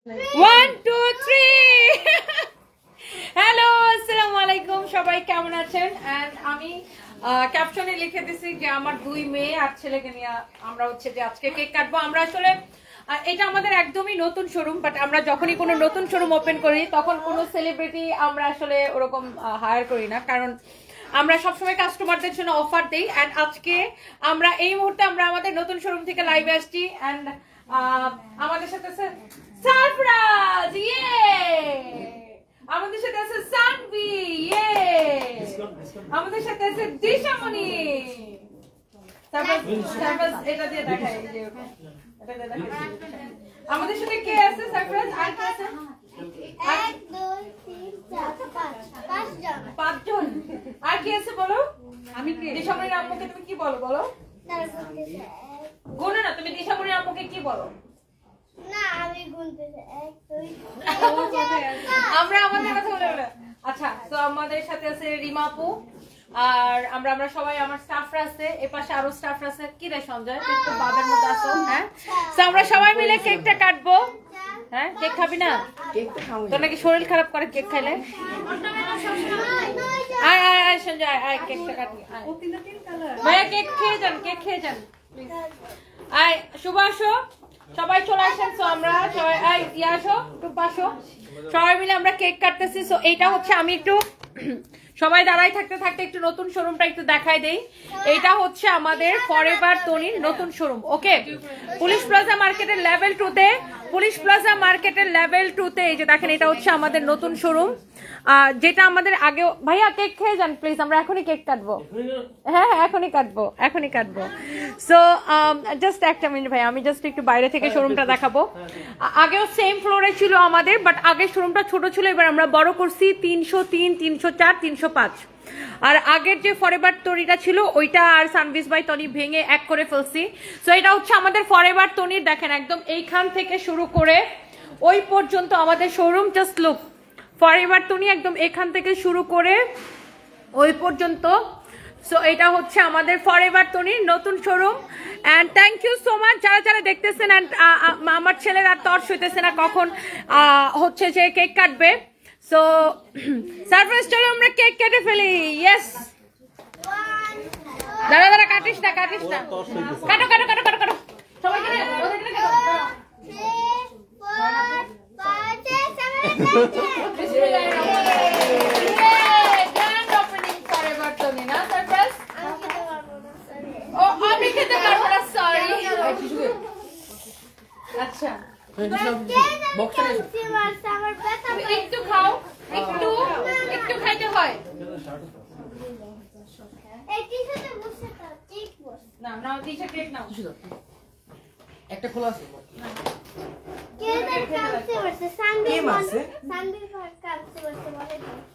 1 2 3 hello আসসালামু আলাইকুম সবাই কেমন আছেন এন্ড আমি ক্যাপশনে লিখে দিছি যে আমার দুই মেয়ে আর ছেলেকে নিয়ে আমরা হচ্ছে যে আজকে কেক কাটবো আমরা আসলে এটা আমাদের একদমই নতুন শোরুম বাট আমরা যখনই কোনো নতুন শোরুম ওপেন করি তখন কোনো সেলিব্রিটি আমরা আসলে ওরকম হায়ার করি না কারণ আমরা সবসময় কাস্টমারদের জন্য অফার দেই এন্ড আজকে আমরা এই মুহূর্তে আমরা আমাদের নতুন শোরুম থেকে লাইভে আসছি এন্ড আমাদের সাথে আছে সারপ্রাইজ আমাদের সাথে আছে সানভি আমাদের সাথে আছে দিশামণি সারপ্রাইজ এটা দিয়ে দেখাই এটা দিয়ে দেখাই আমাদের সাথে কে আছে সারপ্রাইজ আর কে আছে 1 2 3 4 5 পাঁচজন আর কে আছে বলো আমি কে দিশামণির আম্মুকে তুমি কি বলো বলো গুনো না তুমি দিশামণির আম্মুকে কি বলো না আমি গুনতেছি 1 2 3 আমরা আমাদের কথা বলে আচ্ছা তো আমাদের সাথে আছে রিমা আপু আর আমরা সবাই আমার স্টাফরা আছে এপাশে আরো স্টাফরা আছে কি রে সঞ্জয় তুই তো বাবার মধ্যে আছো হ্যাঁ তো আমরা সবাই মিলে কেকটা কাটবো হ্যাঁ কেক খাবি না কেক তো খাবো তোর নাকি শরীর খারাপ করে কেক খাইলে আয় আয় আয় সঞ্জয় আয় কেকটা কাটি ও তিন কালার ভাইয়া কেক খেয়ে যান আয় শুভ আসো সবাই চলে আসেন সো আমরা সবাই আসো টুপ আসো সবাই মিলে আমরা কেক কাটতেছি সো এইটা হচ্ছে আমি একটু সবাই দাঁড়াই থাকতে থাকতে একটু নতুন শোরুমটা একটু দেখাই দেই এটা হচ্ছে আমাদের ফরএভার তনির নতুন শোরুম ওকে পুলিশ প্লাজা মার্কেটের লেভেল 2 তে পুলিশ প্লাজা মার্কেটের লেভেল 2 তে এই যে দেখেন এটা হচ্ছে আমাদের নতুন শোরুম যেটা আমাদের আগে ভাইয়া কেক খেয়ে যান প্লিজ আমরা এখনই কেক কাটবো হ্যাঁ এখনই কাটবো সো জাস্ট একটা মিনিট ভাই আমি জাস্ট একটু বাইরে থেকে শোরুমটা দেখাবো আগেও সেম ফ্লোরে ছিল আমাদের বাট আগের শোরুমটা ছোট ছিল এবার আমরা বড় করছি 303 304 305 আর আগের যে ফরএভার তনিটা ছিল ওইটা আর সানভিস বাই তনি ভেঙে এক করে ফেলছি সো এটা হচ্ছে আমাদের ফরএভার তনির দেখেন একদম এইখান থেকে শুরু করে ওই পর্যন্ত আমাদের showroom just look forever Toni একদম এখান থেকে শুরু করে ওই পর্যন্ত সো এটা হচ্ছে আমাদের ফরএভার তনির নতুন showroom and thank you so much যারা দেখতেছেন এন্ড আমার ছেলের আর তর সইতেছে না কখন হচ্ছে যে কেক কাটবে সো সারপ্রাইজ চলো আমরা কেক কেটে ফেলি ইয়েস দাঁড়া কাটিস না কাটো সবাই কেটে ওদেরকে কাটো 3 4 5 6 7 গ্র্যান্ড ওপেনিং ফরএভার তনি না সারপ্রাইজ ও আমি খেতে পারবো না সরি আচ্ছা একটু খাও একটু খাইতে হয় না কেক নাও একটা খোলা আছে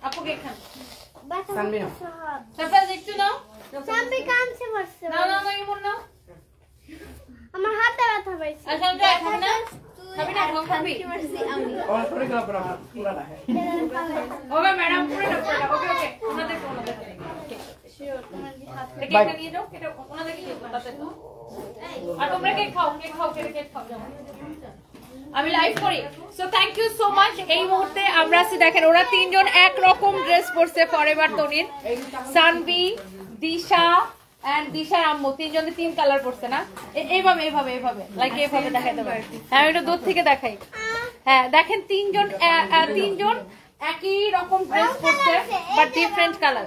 আপু কেক খান একটু নাও আমার হাতে ব্যথা পাইছে আচ্ছা খাবি না খাবি ওকে ম্যাডাম পুরো না ওকে ওনাদের কেকটা নিয়ে যাও এটা ওনাদেরকে দিও তাতে আর তোমরা কেক খাও আমি লাইভ করি so thank you so much এই মুহূর্তে আমরা আছি দেখেন ওরা তিনজন এক রকম ড্রেস পরছে ফরএভার তনির সানভি দিশা এন্ড দিশার আম্মু তিনজনে তিন কালার পরছে না এইভাবে লাইক এইভাবে দেখাইতে পারি হ্যাঁ এটা দূর থেকে দেখাই হ্যাঁ দেখেন তিনজন একই রকম ড্রেস পরছে বাট ডিফারেন্ট কালার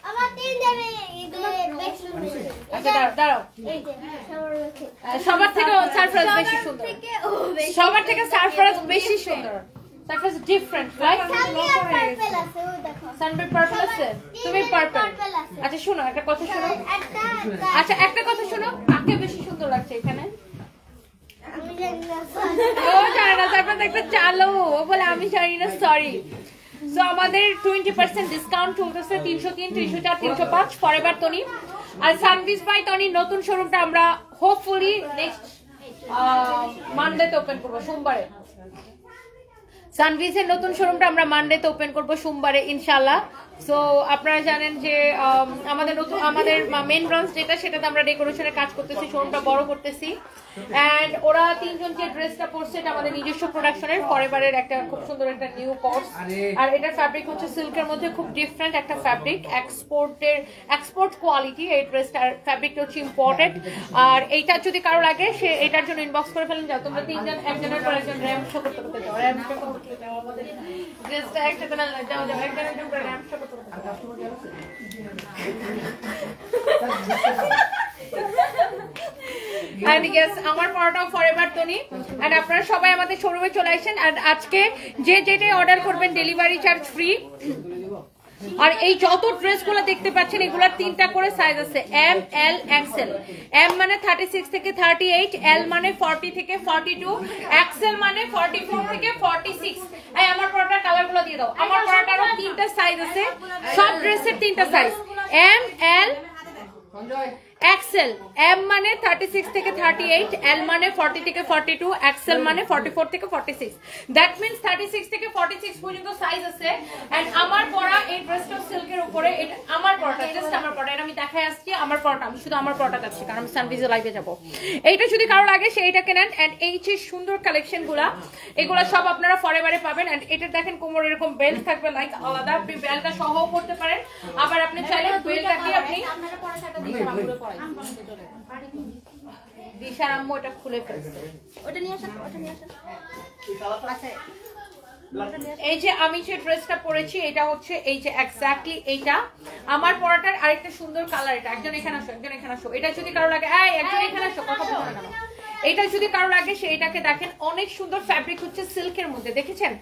আমার তিনজনে আচ্ছা দাঁড়াও সবার থেকে সারপ্রাইজ বেশি সুন্দর সবার থেকে সারপ্রাইজ বেশি সুন্দর সারপ্রাইজ ডিফারেন্ট রাইট সানবি পার্পল আছে তুমি পার্পল আচ্ছা শোনো একটা কথা শোনো কাকে বেশি সুন্দর লাগছে এখানে ও জানে না সারপ্রাইজ একটা চালো ও বলে আমি জানি না সরি সো আমাদের 20% ডিসকাউন্ট চলতেছে 303 304 305 forever Toni R Sanvees by Toni নতুন শোরুমটা আমরা হোপফুলি নেক্সট মানডেতে ওপেন করব সোমবারে সানভিসের নতুন শোরুমটা আমরা মানডেতে ওপেন করব সোমবারে ইনশাআল্লাহ সো আপনারা জানেন যে আমাদের মেন ব্রাঞ্চ যেটা সেটাতে আমরা ডেকোরেশনের কাজ করতেছি, শোরুমটা বড় করতেছি। অ্যান্ড ওরা তিনজন যে ড্রেসটা পরছে এটা আমাদের নিজস্ব প্রোডাকশনের ফরএভারের একটা খুব সুন্দর একটা নিউ কোর্স। আর এটার ফ্যাব্রিক হচ্ছে সিল্কের মধ্যে খুব ডিফারেন্ট একটা ফ্যাব্রিক, এক্সপোর্ট কোয়ালিটি। এই ড্রেসটার ফ্যাব্রিকটা হচ্ছে ইম্পর্টেন্ট। আর এইটা যদি কারো লাগে সে এটার জন্য ইনবক্স করে ফেলেন। যাও তোমরা তিনজন একজনের পর একজন র্যাম্প শো করতে করতে যাও, র্যাম্প শো করতে যাও। আমাদের ড্রেসটা একসাথে না যাও যাও একজন করে র্যাম্প শো করতে করতে যাও। And yes, আমার পড়াটাও ফরএভার তনি। এন্ড আপনারা সবাই আমাদের শোরুমে চলে আসেন। আর আজকে যে যেটাই অর্ডার করবেন ডেলিভারি চার্জ ফ্রি। আর এই যত ড্রেসগুলো দেখতে পাচ্ছেন এগুলোর 3টা করে সাইজ আছে, এম, এল, এক্সেল। এম মানে 36 থেকে 38, এল মানে 40 থেকে 42, এক্সেল মানে 44 থেকে 46। এই আমার পড়াটা কালারগুলো দিয়ে দাও। আমার পড়াটারও 3টা সাইজ আছে, সব ড্রেসের 3টা সাইজ, এম, এল, এক্সেল। এম মানে 36 থেকে 38, এল মানে 40 থেকে 42, এক্সেল মানে 44 থেকে 46। দ্যাট মিন্স 36 থেকে 46 পর্যন্ত সাইজ আছে। এন্ড আমার পরা এই ড্রেসটা সিল্কের উপরে, এটা আমার পরাটা, জাস্ট আমার পরাটা, এটা আমি দেখাই আসছি আমার পরাটা। আমি শুধু আমার পরাটা যাচ্ছি কারণ আমি সানভিজে লাইভে যাব। এইটা যদি কারো লাগে সেইটাকে নেন। এন্ড এই যে সুন্দর কালেকশনগুলা এগুলা সব আপনারা ফরএভারে পাবেন। এন্ড এটা দেখেন কোমর এরকম বেল্ট থাকবে লাইক আলাদা, আপনি বেল্টটা সহও করতে পারেন। আবার আপনি চাইলে বেল্টটাকে আপনি দিশার আম্মু এটা খুলে ফেলছে, ওটা নিয়ে আসেন, ওটা নিয়ে আসেন। আচ্ছা এই যে আমি যে ড্রেসটা পরেছি এটা হচ্ছে এই যে এক্স্যাক্টলি এইটা আমার পরাটার আরেকটা সুন্দর কালার। এটা একজন এখানে আসো, একজন এখানে আসো। এটা যদি কারো লাগে, এই একজন এখানে আসো, কথা বলতে না। এটা যদি কারো লাগে সেইটাকে দেখেন, অনেক সুন্দর ফ্যাব্রিক হচ্ছে সিল্কের মধ্যে, দেখেছেন?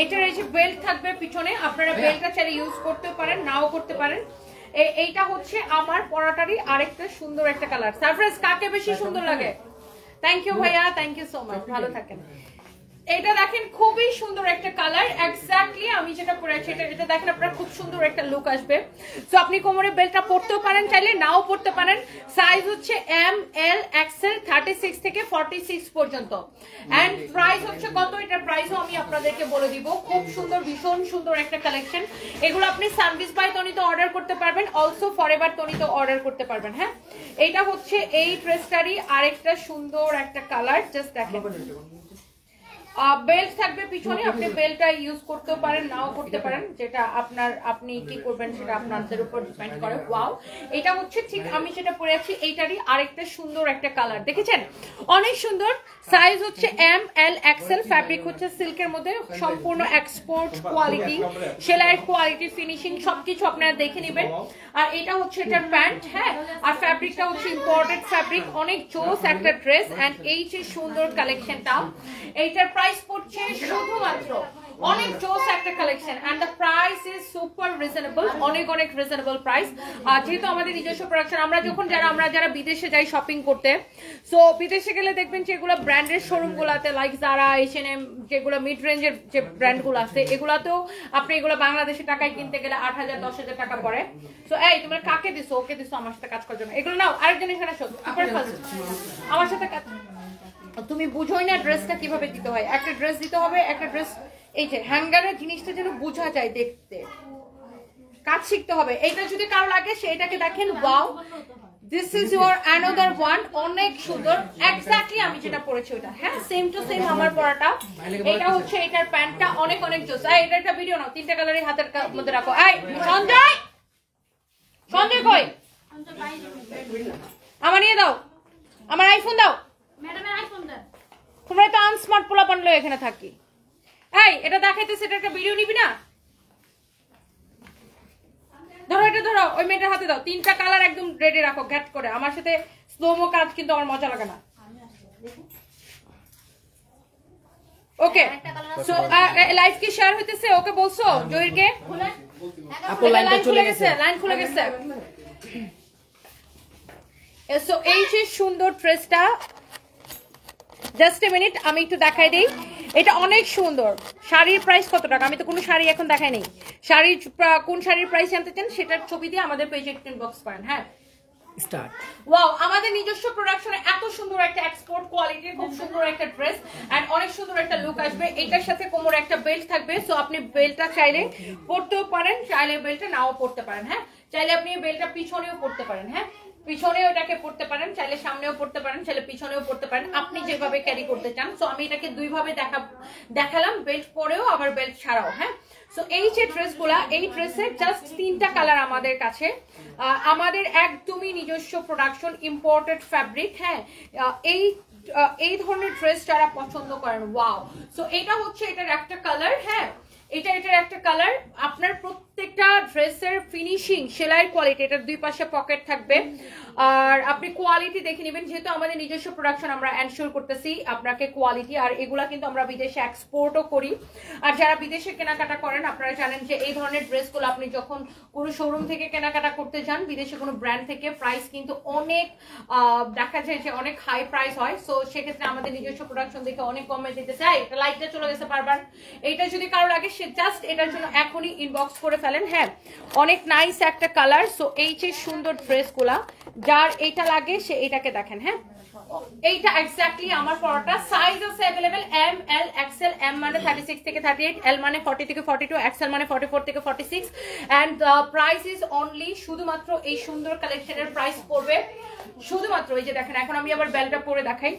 এটার এই যে বেল্ট থাকবে পিছনে, আপনারা বেল্টটা চাইলে ইউজ করতে পারেন, নাও করতে পারেন। এইটা হচ্ছে আমার পরাটারই আরেকটা সুন্দর একটা কালার। সারপ্রাইজ কাকে বেশি সুন্দর লাগে? থ্যাংক ইউ ভাইয়া, থ্যাংক ইউ সো মাচ, ভালো থাকেন। এটা দেখেন খুবই সুন্দর একটা কালার, এক্স্যাক্টলি আমি যেটা পরেছি এটা দেখেন আপনার খুব সুন্দর একটা লুক আসবে। তো আপনি কোমরে বেল্টটা পরতেও পারেন, চাইলে নাও পরতে পারেন। সাইজ হচ্ছে এম, এল, এক্সেল 36 থেকে 46 পর্যন্ত। এন্ড প্রাইস হচ্ছে কত, এটার প্রাইসও আমি আপনাদেরকে বলে দিব। খুব সুন্দর, ভীষণ সুন্দর একটা কালেকশন। এগুলো আপনি সানভিজ বাই তনিতে অর্ডার করতে পারবেন, অলসো ফরএভার তনিতে অর্ডার করতে পারবেন। হ্যাঁ, এইটা হচ্ছে এই ড্রেসটারই আরেকটা সুন্দর একটা কালার, জাস্ট দেখেন। বেল্ট থাকবে পিছনে, আপনি বেল্টটা ইউজ করতেও পারেন, নাও করতে পারেন, যেটা আপনি কি করবেন সেটা আপনাদের উপর ডিপেন্ড করে। ওয়াও, এটা হচ্ছে ঠিক আমি যেটা পরে আছি এইটারই আরেকটা সুন্দর একটা কালার, দেখেছেন? অনেক সুন্দর। সাইজ হচ্ছে এম, এল, এক্সেল। ফ্যাব্রিক হচ্ছে সিল্কের মধ্যে, সম্পূর্ণ এক্সপোর্ট কোয়ালিটি, সেলাইয়ের কোয়ালিটি, ফিনিশিং সবকিছু আপনারা দেখে নেবেন। আর এটা হচ্ছে এটার প্যান্ট। হ্যাঁ, আর ফ্যাব্রিকটা হচ্ছে ইম্পোর্টেড ফ্যাব্রিক, অনেক জোস একটা ড্রেস। এন্ড এই যে সুন্দর কালেকশনটা, এইটার প্রাইস পড়ছে শুধুমাত্র, অনেক জোস একটা collection. And the price is super reasonable, অনেক অনেক রিজনেবল প্রাইস। আর যেহেতু আমাদের নিজস্ব প্রোডাকশন, আমরা যারা বিদেশে যাই শপিং করতে, সো বিদেশে গেলে দেখবেন যে এগুলো ব্র্যান্ডের শোরুম গুলাতে লাইক যারা H&M, যেগুলো মিড রেঞ্জের যে ব্র্যান্ড গুলো আছে, এগুলাতেও আপনি এগুলো বাংলাদেশে টাকায় কিনতে গেলে 8,000 10,000 টাকা পড়ে। সো এই তোমরা কাকে দিছো? ওকে দিছো আমার সাথে কাজ করার জন্য। এগুলো নাও, আরেকজন এখানে আসো, আমার সাথে তুমি বুঝোই না ড্রেসটা কিভাবে দিতে হয়। একটা ড্রেস দিতে হবে, একটা ড্রেস এই যে হ্যাঙ্গারের জিনিসটা যেন বোঝা যায়, দেখতে কাজ শিখতে হবে। এইটা যদি কারো লাগে সেইটাকে দেখেন, wow, this is your another one, অনেক সুন্দর। এক্স্যাক্টলি আমি যেটা পরেছি ওটা, হ্যাঁ, সেম টু সেম আমার পরাটা। এটা হচ্ছে এটার প্যান্টটা অনেক অনেক জোস। এটা একটা ভিডিও নাও, 3টা কালারই হাতের মধ্যে রাখো। এই সঞ্জয়, সঞ্জয় কই? আমার নিয়ে দাও, আমার আইফোন দাও। ম্যাডামের আইফোন দেন। তোমরা তো আনস্মার্ট পোলাপান লয়ে এখানে থাকি। এই এটা দেখাইতেছে, এটা একটা ভিডিও নিবি না? ধরো, এটা ধরো, ওই মেয়েটার হাতে দাও। 3টা কালার একদম রেডি রাখো, গ্যাট করে। আমার সাথে স্লোমো কাজ কিন্তু আমার মজা লাগে না। ওকে, সো লাইভ কি শেয়ার হইতেছে? ওকে বলছো জহিরকে? আপু লাইনটা চলে গেছে, লাইন খুলে গেছে। সো এই যে সুন্দর ড্রেসটা, জাস্ট এ মিনিট আমি একটু দেখাই দেই। এটা অনেক সুন্দর। শাড়ির প্রাইস কত টাকা? আমি তো কোনো শাড়ি এখন দেখাই নেই। কোন শাড়ির প্রাইস জানতে চান সেটার ছবি দিয়ে আমাদের পেজে ইনবক্স করেন। হ্যাঁ, স্টার্ট। ওয়াও, আমাদের নিজস্ব প্রোডাকশনে এত সুন্দর একটা এক্সপোর্ট কোয়ালিটির খুব সুন্দর একটা ড্রেস এন্ড অনেক সুন্দর একটা লুক আসবে। এটার সাথে কোমরে একটা বেল্ট থাকবে, সো আপনি বেল্টটা চাইলে পরতেও পারেন, চাইলে বেল্টটা নাও পরতে পারেন। হ্যাঁ, চাইলে আপনি বেল্টটা পিছনেও পরতে পারেন। হ্যাঁ, পিছনেও এটাকে পড়তে পারেন, চাইলে সামনেও পড়তে পারেন, চাইলে পিছনেও পড়তে পারেন, আপনি যেভাবে ক্যারি করতে চান। সো আমি এটাকে দুইভাবে দেখালাম, বেল্ট পরেও আবার বেল্ট ছাড়াও। হ্যাঁ, সো এই যে ড্রেসগুলা, এই ড্রেসের জাস্ট 3টা কালার আমাদের কাছে, আমাদের একদমই নিজস্ব প্রোডাকশন, ইম্পোর্টেড ফ্যাব্রিক। হ্যাঁ, এই ধরনের ড্রেস যারা পছন্দ করেন, ওয়াও। সো এটা হচ্ছে এটার একটা কালার। হ্যাঁ, এটার একটা কালার। আপনার প্রত্যেকটা ড্রেসের ফিনিশিং, সেলাইয়ের কোয়ালিটি, এটার দুই পাশে পকেট থাকবে। আর আপনি কোয়ালিটি দেখে নেবেন, যেহেতু আমাদের নিজস্ব প্রোডাকশন, আমরা এনশিওর করতেছি আপনাকে কোয়ালিটি। আর এগুলা কিন্তু আমরা বিদেশে এক্সপোর্টও করি। আর যারা বিদেশে কেনাকাটা করেন, আপনারা জানেন যে এই ধরনের ড্রেসগুলো আপনি যখন কোনো শোরুম থেকে কেনাকাটা করতে যান, বিদেশে কোনো ব্র্যান্ড থেকে, প্রাইস কিন্তু অনেক দেখা যায় যে অনেক হাই প্রাইস হয়। সো সেক্ষেত্রে আমাদের নিজস্ব প্রোডাকশন দেখে অনেক কমে দিতেছে। এটা লাইটটা চলে গেছে বারবার। এইটা যদি কারো লাগে, সে জাস্ট এটার জন্য এখনই ইনবক্স করে ফেলেন। হ্যাঁ, অনেক নাইস একটা কালার। সো এই যে সুন্দর ড্রেসগুলা, যার এইটা লাগে সে এটাকে দেখেন। হ্যাঁ, এইটা এক্স্যাক্টলি আমার পরাটা। সাইজ আছে अवेलेबल এম, এল, এক্সেল। এম মানে 36 থেকে 38, এল মানে 40 থেকে 42, এক্সেল মানে 44 থেকে 46 এন্ড প্রাইস ইজ অনলি, শুধুমাত্র এই সুন্দর কালেকশনের প্রাইস পড়বে শুধুমাত্র, এই যে দেখেন, এখন আমি আবার বেলটা পরে দেখাই।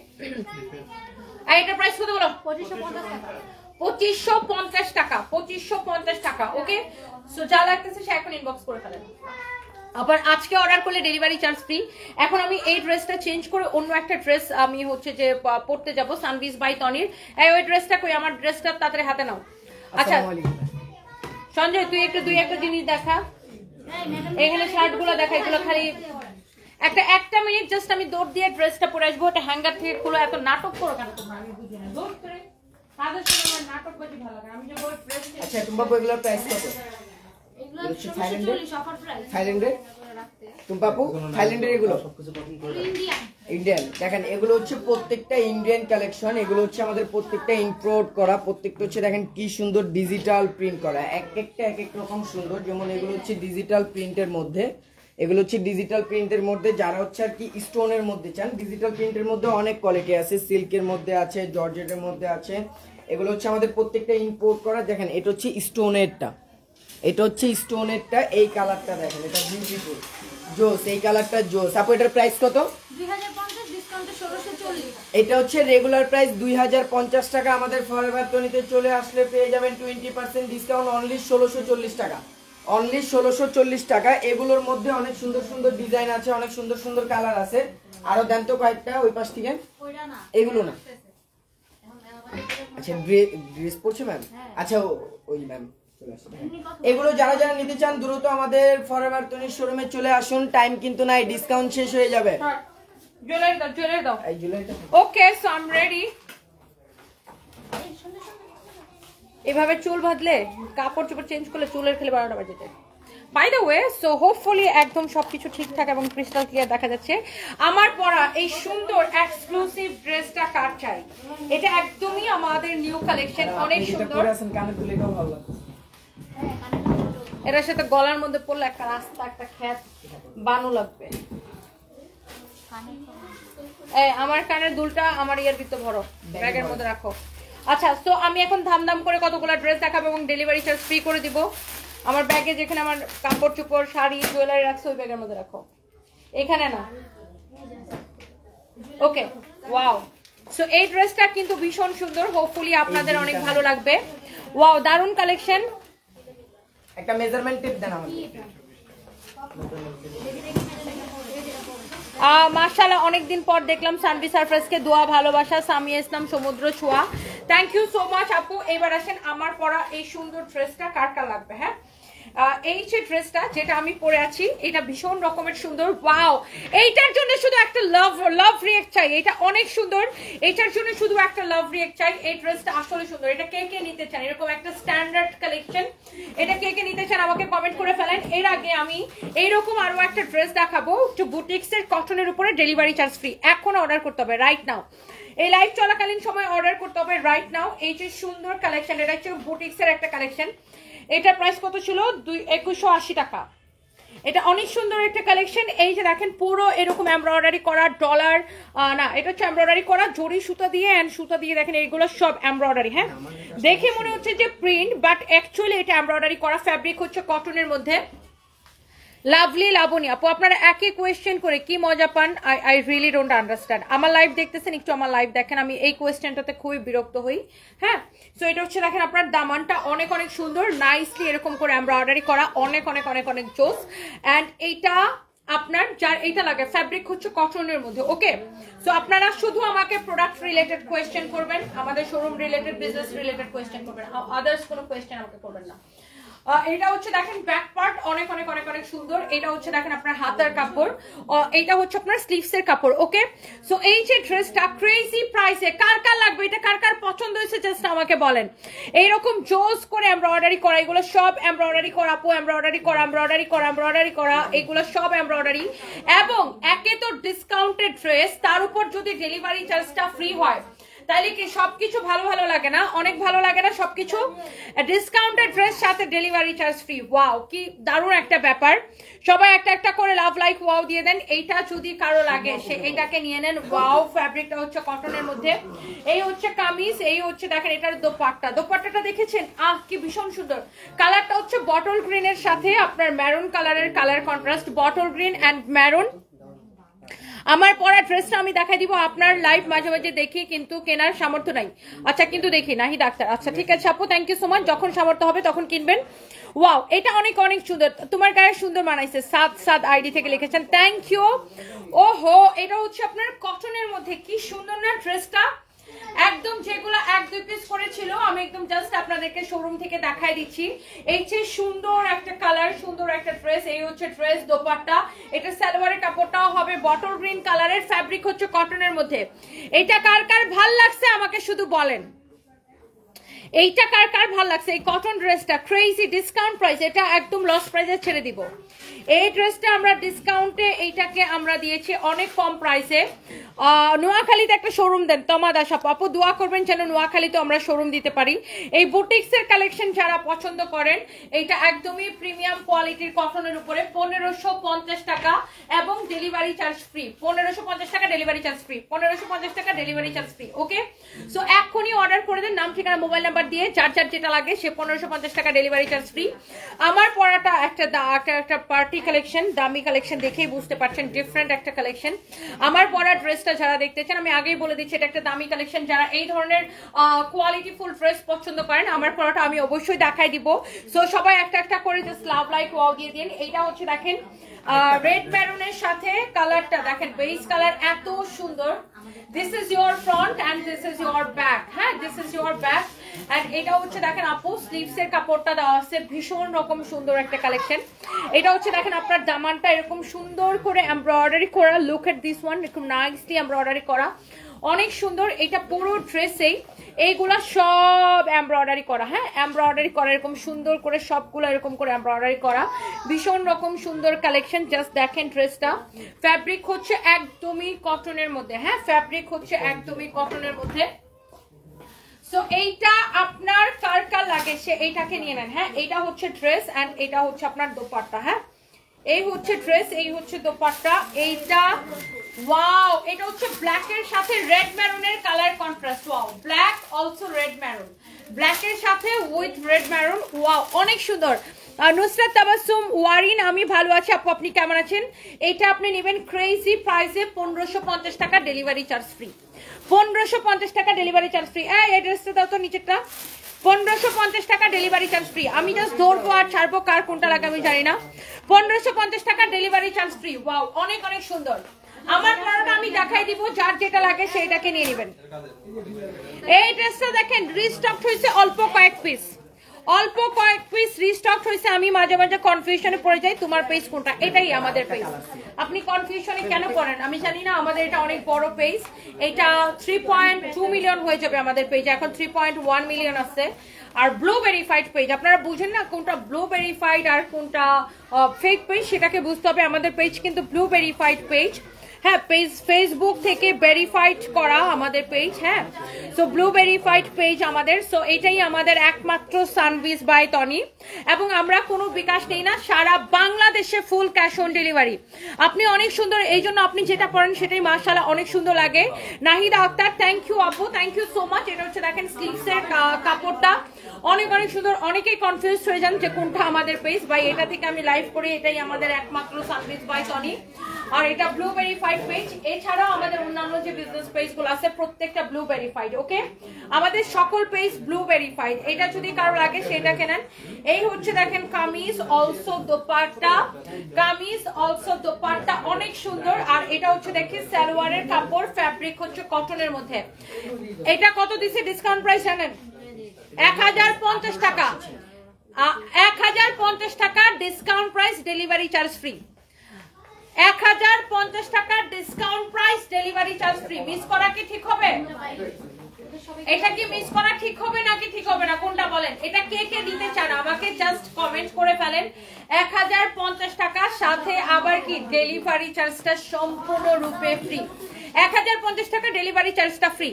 এইটার প্রাইস কত বলো? 2550 টাকা। 2550 টাকা, 2550 টাকা। ওকে, সো যা লাগতেছে সে এখন ইনবক্স করে ফেলেন। আবার আজকে অর্ডার করলে ডেলিভারি চার্জ ফ্রি। এখন আমি এই ড্রেসটা চেঞ্জ করে অন্য একটা ড্রেস আমি হচ্ছে যে পড়তে যাব, সানবিজ বাই তনির। ওই ড্রেসটা কই? আমার ড্রেসটা তাড়াতাড়ি হাতে নাও। আচ্ছা সঞ্জয়, তুই একটু দুই একটা জিনিস দেখা, এখানে শার্টগুলো দেখা, এগুলো খালি একটা মিনিট জাস্ট আমি দৌড় দিয়ে ড্রেসটা পরে আসবো। এটা হ্যাঙ্গার থেকে খুলে, এত নাটক করো কেন তোমরা? আমি বুঝি না, দৌড় করে কাজের সময় আমার নাটক বাজি ভালো লাগে। আমি যে ড্রেস, আচ্ছা টুম্পা, এগুলোর প্রাইস কত? এগুলো 740 অফার প্রাইস। থাইল্যান্ডের টুম্পাপু, থাইল্যান্ডের এগুলো ইন্ডিয়ান। দেখেন এগুলো হচ্ছে প্রত্যেকটা ইন্ডিয়ান কালেকশন। এগুলো হচ্ছে আমাদের প্রত্যেকটা ইম্পোর্ট করা, প্রত্যেকটা হচ্ছে দেখেন কি সুন্দর ডিজিটাল প্রিন্ট করা, এক এক রকম সুন্দর। যেমন এগুলো হচ্ছে ডিজিটাল প্রিন্টের মধ্যে, এগুলো হচ্ছে ডিজিটাল প্রিন্টের মধ্যে যারা হচ্ছে আর কি স্টোনের মধ্যে চান। ডিজিটাল প্রিন্টের মধ্যে অনেক কোয়ালিটি আছে, সিল্কের মধ্যে আছে, জর্জেটের মধ্যে আছে। এগুলো হচ্ছে আমাদের প্রত্যেকটা ইম্পোর্ট করা। দেখেন এটা হচ্ছে স্টোনেরটা, এটা হচ্ছে স্টোনেরটা, এই কালারটা দেখেন, এটা বিউটিফুল, জোস, এই কালারটা জোস। আপু এটার প্রাইস কত? 2050, ডিসকাউন্টে 1640। এটা হচ্ছে রেগুলার প্রাইস 2050 টাকা। আমাদের ফরএভার টনিতে চলে আসলে পেয়ে যাবেন 20% ডিসকাউন্ট, অনলি 1640 টাকা, অনলি 1640 টাকা। এগুলোর মধ্যে অনেক সুন্দর সুন্দর ডিজাইন আছে, অনেক সুন্দর সুন্দর কালার আছে। আরো দেন তো কয়েকটা ওই পাশ থেকে। ওইটা না, এগুলো না, আচ্ছা ড্রেস পরছে ম্যাম। আচ্ছা ওই ম্যাম চলে আসুন। এগুলো যারা যারা নিতে চান দ্রুত আমাদের ফরএভার টনির শোরুমে চলে আসুন, টাইম কিন্তু নাই, ডিসকাউন্ট শেষ হয়ে যাবে। জুয়েলারি দাও। এই জুয়েলারিটা ওকে, সো আই এম রেডি। এভাবে চুল বাঁধলে, কাপড় চোপড় চেঞ্জ করলে চুলের খেলে 12টা বাজে যায়। By the way, so hopefully একদম সবকিছু ঠিকঠাক এবং ক্রিস্টাল ক্লিয়ার দেখা যাচ্ছে। আমার পরা এই সুন্দর এক্সক্লুসিভ ড্রেসটা কার চাই? এটা একদমই আমাদের নিউ কালেকশন, অনেক সুন্দর। কানে তুলে এটাও ভালো লাগছে। এটার সাথে গলার মধ্যে পড়লে একটা রাস্তা, একটা খ্যাত বানু লাগবে। আমার কানের দুলটা আমার ইয়ার ভিতর ভরো, ব্যাগের মধ্যে রাখো। আচ্ছা, তো আমি এখন ধামধাম করে কতগুলো ড্রেস দেখাবো এবং ডেলিভারি চার্জ ফ্রি করে দিব। আমার ব্যাগে যেখানে আমার কাপড় চোপড়, শাড়ি, জুয়েলারি রাখছো, ওই ব্যাগের মধ্যে রাখো, এখানে না। ওকে, ওয়াও। সো এই ড্রেসটা কিন্তু ভীষণ সুন্দর, হোপফুলি আপনাদের অনেক ভালো লাগবে। ওয়াও, দারুণ কালেকশন। একটা মেজারমেন্ট টিপ দেন আমাকে। মাশাআল্লাহ, অনেকদিন পর দেখলাম সানভি সারফেসকে। দোয়া ভালোবাসা, সামিয়া ইসলাম, সমুদ্র ছোঁয়া, থ্যাংক ইউ সো মাচ আপু। এবার আসেন আমার পরা এই সুন্দর ড্রেসটা কার কার লাগবে। হ্যাঁ, এই যে ড্রেসটা যেটা আমি পরে আছি, এটা ভীষণ রকমের সুন্দর। ওয়াও, এইটার জন্য শুধু একটা লাভ রিয়েক্ট চাই, এটা অনেক সুন্দর। এইটার জন্য শুধু একটা লাভ রিয়েক্ট চাই। এই ড্রেসটা আসলে সুন্দর। এটা কে কে নিতে চান? এরকম একটা স্ট্যান্ডার্ড কালেকশন, এটা কে কে নিতে চান আমাকে কমেন্ট করে ফেলেন। এর আগে আমি এইরকম আরো একটা ড্রেস দেখাবো, একটু বুটিক্সের কটনের উপরে, ডেলিভারি চার্জ ফ্রি। এখন অর্ডার করতে হবে রাইট নাও, এই লাইভ চলাকালীন সময় অর্ডার করতে হবে রাইট নাও। এই যে সুন্দর কালেকশন, এটা হচ্ছে বুটিক্সের একটা কালেকশন। এটার প্রাইস কত ছিল? 2180 টাকা। এটা অনেক সুন্দর একটা কালেকশন। এই যে দেখেন পুরো এরকম এমব্রয়ডারি করা ডলার, না এটা হচ্ছে এমব্রয়ডারি করা জরি সুতা দিয়ে এন্ড সুতা দিয়ে, দেখেন এইগুলো সব এমব্রয়ডারি। হ্যাঁ, দেখে মনে হচ্ছে যে প্রিন্ট, বাট অ্যাকচুয়ালি এটা এমব্রয়ডারি করা। ফ্যাব্রিক হচ্ছে কটনের মধ্যে। লাভলি লাবণী আপু, আপনারা একই কোয়েশ্চেন করে কি মজা পান? I really don't understand. আমার লাইভ দেখতেছেন, একটু আমার লাইভ দেখেন, আমি এই কোয়েশ্চেনটাতে খুবই বিরক্ত হই। হ্যাঁ, সো এটা হচ্ছে দেখেন আপনার দামানটা অনেক অনেক সুন্দর, নাইসলি এরকম করে এমব্রয়ডারি করা, অনেক অনেক অনেক অনেক জোস। অ্যান্ড এইটা আপনার যার এইটা লাগে ফ্যাব্রিক হচ্ছে কটনের মধ্যে। ওকে, সো আপনারা শুধু আমাকে প্রোডাক্ট রিলেটেড কোয়েশ্চেন করবেন, আমাদের showroom related, business related question করবেন, আদার্স কোনো কোয়েশ্চেন আমাকে করবেন না। এটা হচ্ছে দেখেন ব্যাক পার্ট অনেক অনেক অনেক অনেক সুন্দর। এটা হচ্ছে দেখেন আপনার হাতার কাপড়, এটা হচ্ছে আপনার স্লিভস এর কাপড়। ওকে, সো এই যে ড্রেসটা ক্রেজি প্রাইসে, কার কার লাগবে, এটা কার কার পছন্দ হয়েছে জাস্ট আমাকে বলেন। এইরকম জোস করে এমব্রয়ডারি করা, এগুলো সব এমব্রয়ডারি করা আপু, এমব্রয়ডারি করা, এমব্রয়ডারি করা, এমব্রয়ডারি করা, এগুলো সব এমব্রয়ডারি। এবং একে তো ডিসকাউন্টেড ড্রেস, তার উপর যদি ডেলিভারি চার্জটা ফ্রি হয়, তাইলে কি সবকিছু ভালো ভালো লাগে না? অনেক ভালো লাগে না সবকিছু? ডিসকাউন্টেড ড্রেস সাথে ডেলিভারি চার্জ ফ্রি, ওয়াও কি দারুণ একটা ব্যাপার। সবাই একটা একটা করে লাভ লাইক ওয়াও দিয়ে দেন। এইটা যদি কারো লাগে সে এইটাকে নিয়ে নেন। ওয়াও, ফ্যাব্রিকটা হচ্ছে কটনের মধ্যে। এই হচ্ছে কামিজ, এই হচ্ছে দেখেন এটার দোপাট্টা। দোপাট্টাটা দেখেছেন? কি ভীষণ সুন্দর। কালারটা হচ্ছে বটল গ্রিনের সাথে আপনার ম্যারুন কালারের colour contrast, bottle green and maroon. আমার পরা ড্রেসটা আমি দেখাই দিব। আপনার লাইভ মাঝে মাঝে দেখি, কিন্তু কেনার সামর্থ্য নাই। আচ্ছা, কিন্তু দেখি নাহি ডাক্তার। আচ্ছা ঠিক আছে আপু, থ্যাংক ইউ সো মাচ। যখন সামর্থ্য হবে তখন কিনবেন। ওয়াও, এটা অনেক অনেক সুন্দর, তোমার গায়ে সুন্দর মানাইছে। সাত সাত আইডি থেকে লিখেছেন, থ্যাংক ইউ। ওহো, এটা হচ্ছে আপনার কটনের মধ্যে, কি সুন্দর না ড্রেসটা। একদম যেগুলো 1-2 পিস করেছিল, আমি একদম জাস্ট আপনাদেরকে শোরুম থেকে দেখাই দিচ্ছি। এই যে সুন্দর একটা কালার, সুন্দর একটা ড্রেস। এই হচ্ছে ড্রেস, দোপাট্টা। এটা সালোয়ারের কাপড়টাও হবে বটল গ্রিন কালারের, ফ্যাব্রিক হচ্ছে কটনের মধ্যে। এটা কার কার ভাল লাগছে আমাকে শুধু বলেন। এইটা কার কার ভাল লাগছে? এই কটন ড্রেসটা ক্রেজি ডিসকাউন্ট প্রাইস, এটা একদম লস প্রাইসে ছেড়ে দিব। এই ড্রেসটা আমরা ডিসকাউন্টে এইটাকে আমরা দিয়েছি অনেক কম প্রাইসে। নোয়াখালীতে একটা শোরুম দেন তমাদা শপ আপু, দোয়া করবেন যেন নোয়াখালীতে আমরা শোরুম দিতে পারি। এই বুটিক্সের কালেকশন যারা পছন্দ করেন, এইটা একদমই প্রিমিয়াম কোয়ালিটির কটনের উপরে 1550 টাকা এবং ডেলিভারি চার্জ ফ্রি। 1550 টাকা ডেলিভারি চার্জ ফ্রি, 1550 টাকা ডেলিভারি চার্জ ফ্রি। ওকে, সো এখনই অর্ডার করে দেন, নাম ঠিকানা মোবাইল নাম্বার দিয়ে, যার যার যেটা লাগে সে 1550 টাকা ডেলিভারি চার্জ ফ্রি। আমার পরাটা একটা পার্টি কালেকশন, দামি কালেকশন, দেখেই বুঝতে পারছেন ডিফারেন্ট একটা কালেকশন। আমার পরা ড্রেসটা যারা দেখতে চান, আমি আগেই বলে দিচ্ছি এটা একটা দামি কালেকশন। যারা এই ধরনের কোয়ালিটি ফুল ড্রেস পছন্দ করেন, আমার পরাটা আমি অবশ্যই দেখাই দিব। সো সবাই একটা একটা করে জাস্ট লাভ লাইক ওয়াও দিয়ে দিন। এইটা হচ্ছে দেখেন রেড ম্যারুনের সাথে কালারটা দেখেন, বেস কালার এত সুন্দর। This is your front and this is your back. হ্যাঁ, this is your back. And এটা হচ্ছে দেখেন আপু স্লিভস এর কাপড়টা দেওয়া আছে, ভীষণ রকম সুন্দর একটা কালেকশন। এটা হচ্ছে দেখেন আপনার দামানটা এরকম সুন্দর করে এমব্রয়ডারি করা, লুক এট দিস ওয়ান, এরকম নাইসলি এমব্রয়ডারি করা, অনেক সুন্দর। এটা পুরো ড্রেসেই এইগুলা সব এমব্রয়ডারি করা। হ্যাঁ, এমব্রয়ডারি করা এরকম সুন্দর করে, সবগুলো এরকম করে এমব্রয়ডারি করা, ভীষণ রকম সুন্দর কালেকশন। জাস্ট দেখেন ড্রেসটা, ফ্যাব্রিক হচ্ছে একদমই কটনের মধ্যে। হ্যাঁ, ফ্যাব্রিক হচ্ছে একদমই কটনের মধ্যে। সো এইটা আপনার কার কার লাগে সে এইটাকে নিয়ে নেন। হ্যাঁ, এইটা হচ্ছে ড্রেস এন্ড এটা হচ্ছে আপনার দোপাট্টা। হ্যাঁ, এই হচ্ছে ড্রেস, এই হচ্ছে দোপাট্টা। এইটা ওয়াও, এটা হচ্ছে ব্ল্যাক এর সাথে রেড ম্যারুনের colour contrast. Wow, black also red maroon, black এর সাথে উইথ রেড ম্যারুন। ওয়াও, অনেক সুন্দর। নুসরাত তাবাসসুম ওয়ারিন, আমি ভালো আছি আপু, আপনি কেমন আছেন? এইটা আপনি নেবেন ক্রেজি প্রাইসে 1550 টাকা ডেলিভারি চার্জ ফ্রি। 1550 টাকা ডেলিভারি চার্জ ফ্রি। এই ড্রেসটা দাও তো নিচেরটা, 1550 টাকা ডেলিভারি চার্জ ফ্রি। আমি জাস্ট ধরবো আর ছাড়বো, কার কোনটা লাগে আমি জানি না। 1550 টাকা ডেলিভারি চার্জ ফ্রি। ওয়াও, অনেক অনেক সুন্দর। আমার পরাটা আমি দেখাই দিব, যার যেটা লাগে সেইটাকে নিয়ে নেবেন। এই ড্রেসটা দেখেন রিস্টক হয়েছে অল্প কয়েক পিস, অল্প কয়েক পিস রিস্টক হয়েছে। আমি মাঝে মাঝে কনফিউশনে পড়ে যাই তোমার পেজ কোনটা। এটাই আমাদের পেজ, আপনি কনফিউশনে কেন পড়েন আমি জানি না। আমাদের এটা অনেক বড় পেজ, এটা 3.2 মিলিয়ন হয়ে যাবে আমাদের পেজে, এখন 3.1 মিলিয়ন আছে। আর ব্লু ভেরিফাইড পেজ, আপনারা বুঝেন না কোনটা ব্লু ভেরিফাইড আর কোনটা ফেক পেজ, সেটাকে বুঝতে হবে। আমাদের পেজ কিন্তু ব্লু ভেরিফাইড পেজ। হ্যাঁ ফেসবুক থেকে ভেরিফাইড করা আমাদের পেজ। হ্যাঁ, সো ব্লু ভেরিফাইড পেজ আমাদের। সো এটাই আমাদের একমাত্র সানভিজ বাই তনি, এবং আমরা কোনো বিকাশ নেই না, সারা বাংলাদেশে ফুল ক্যাশ অন ডেলিভারি। আপনি অনেক সুন্দর, এই জন্য আপনি যেটা পরেন সেটাই মাশাআল্লাহ অনেক সুন্দর লাগে। নাহিদা আক্তার, থ্যাংক ইউ আপু, থ্যাংক ইউ সো মাচ। এটা হচ্ছে দেখেন স্লিভসের কাপড়টা অনেক অনেক সুন্দর। অনেকেই কনফিউজ হয়ে যান যে কোনটা আমাদের পেজ, ভাই এটা থেকে আমি লাইভ করি, এটাই আমাদের একমাত্র সানভিজ বাই তনি। আর এটা ব্লু ভেরিফাইড পেজ। এছাড়াও আমাদের অন্যান্য যে বিজনেস পেজগুলো আছে প্রত্যেকটা ব্লু ভেরিফাইড। ওকে, আমাদের সকল পেজ ব্লু ভেরিফাইড। এটা যদি কারো লাগে সেটা কেনেন। এই হচ্ছে দেখেন কামিজ অলসো দোপাট্টা, কামিজ অলসো দোপাট্টা অনেক সুন্দর। আর এটা হচ্ছে দেখি সালোয়ারের কাপড়, ফ্যাব্রিক হচ্ছে কটনের মধ্যে। এটা কত দিছে ডিসকাউন্ট প্রাইস জানেন? 1050 টাকা, 1050 টাকা discount price, delivery charge free. 1050 টাকা discount price, delivery charge free. Miss করা কি ঠিক হবে? এটা কি মিস করা ঠিক হবে নাকি ঠিক হবে না, কোনটা বলেন? এটা কে কে দিতে চান আমাকে জাস্ট কমেন্ট করে ফেলেন। 1050 টাকা, সাথে আবার কি ডেলিভারি চার্জটা সম্পূর্ণরূপে ফ্রি। 1050 টাকা ডেলিভারি চার্জটা ফ্রি।